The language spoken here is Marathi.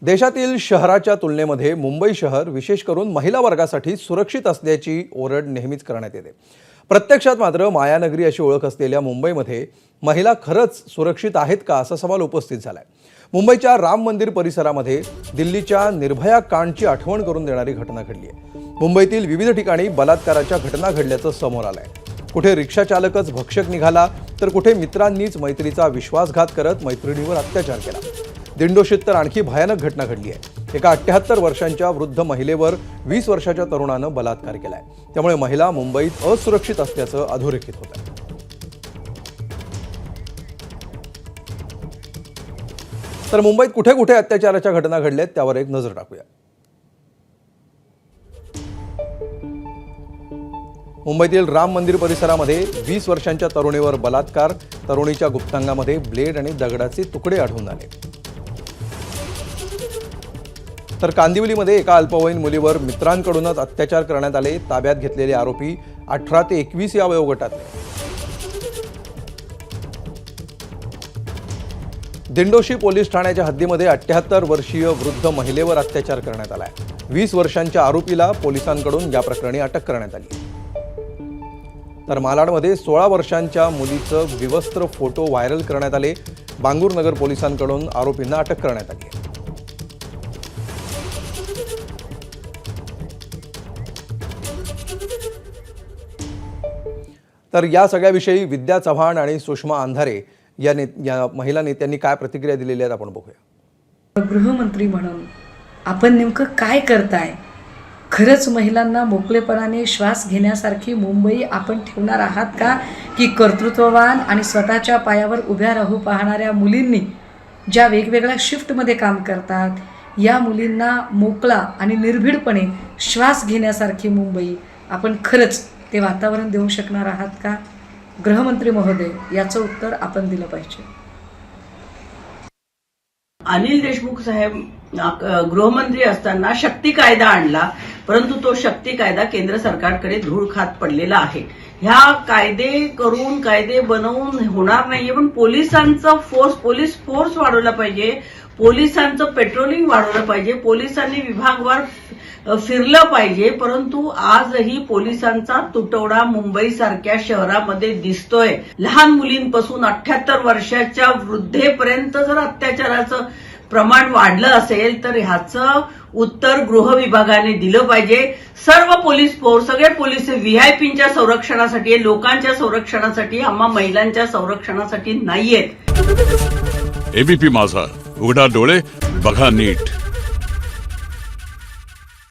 देशातील शहराच्या तुलनेमध्ये मुंबई शहर विशेष करून महिला वर्गासाठी सुरक्षित असल्याची ओरड नेहमीच करण्यात येते। प्रत्यक्षात मात्र मायानगरी अशी ओळख असलेल्या मुंबईमध्ये महिला खरंच सुरक्षित आहेत का असा सवाल उपस्थित झालाय। मुंबईच्या राम मंदिर परिसरामध्ये दिल्लीच्या निर्भया कांडची आठवण करून देणारी घटना घडली आहे। मुंबईतील विविध ठिकाणी बलात्काराच्या घटना घडल्याचं समोर आलंय। कुठे रिक्षा चालकच भक्षक निघाला तर कुठे मित्रांनीच मैत्रीचा विश्वासघात करत मैत्रिणीवर अत्याचार केला। दिंडोशीत तर आणखी भयानक घटना घडली आहे। एका 78 वर्षांच्या वृद्ध महिलेवर 20 वर्षाच्या तरुणानं बलात्कार केलाय। त्यामुळे महिला मुंबईत असुरक्षित असल्याचं अधोरेखित होत आहे। तर मुंबईत कुठे कुठे अत्याचाराच्या घटना घडल्यात त्यावर एक नजर टाकूया। मुंबईतील राम मंदिर परिसरामध्ये 20 वर्षांच्या तरुणीवर बलात्कार, तरुणीच्या गुप्तांगामध्ये ब्लेड आणि दगडाचे तुकडे आढळून आले। तर कांदिवलीमध्ये एका अल्पवयीन मुलीवर मित्रांकडूनच अत्याचार करण्यात आले। ताब्यात घेतलेले आरोपी 18 ते 21 या वयोगटातले। दिंडोशी पोलीस ठाण्याच्या हद्दीमध्ये 78 वर्षीय वृद्ध महिलेवर अत्याचार करण्यात आलाय। 20 वर्षांच्या आरोपीला पोलिसांकडून या प्रकरणी अटक करण्यात आली। तर मालाडमध्ये 16 वर्षांच्या मुलीचं विवस्त्र फोटो व्हायरल करण्यात आले। बांगूर नगर पोलिसांकडून आरोपींना अटक करण्यात आली। तर या सगळ्याविषयी विद्या चव्हाण आणि सुषमा अंधारे या महिला नेत्यांनी काय प्रतिक्रिया दिलेल्या आहेत आपण बघूया। गृहमंत्री म्हणून आपण नेमकं काय करताय? खरंच महिलांना मोकळेपणाने श्वास घेण्यासारखी मुंबई आपण ठेवणार आहात का, की कर्तृत्ववान आणि स्वतःच्या पायावर उभ्या राहू पाहणाऱ्या मुलींनी ज्या वेगवेगळ्या शिफ्टमध्ये काम करतात या मुलींना मोकळा आणि निर्भीडपणे श्वास घेण्यासारखी मुंबई आपण खरंच ते वातावरण देऊ शकणार आहात का? गृहमंत्री महोदय, याचं उत्तर आपण दिलं पाहिजे। अनिल देशमुख साहेब गृहमंत्री असताना शक्ती कायदा आणला, परंतु तो शक्ती कायदा केंद्र सरकारकडे धूळ खात पडलेला आहे। ह्या कायदे बनवून होणार नाहीये, पण पोलिसांचा पोलीस फोर्स वाढवला पाहिजे, पोलिसांचं पेट्रोलिंग वाढवलं पाहिजे, पोलिसांनी विभागवार फिरलं पाहिजे। परंतु आजही पोलिसांचा तुटवडा मुंबई सारख्या शहरामध्ये दिसतोय। लहान मुलींपासून 78 वर्षाच्या वृद्धेपर्यंत जर अत्याचाराचं प्रमाण वाढलं असेल तर ह्याचं उत्तर गृह विभागाने दिलं पाहिजे। सर्व पोलीस फोर्स, सगळे पोलीस व्हीआयपींच्या संरक्षणासाठी, लोकांच्या संरक्षणासाठी, आम्हा महिलांच्या संरक्षणासाठी नाहीयेत। एबीपी माझा, उघडा डोळे बघा नीट।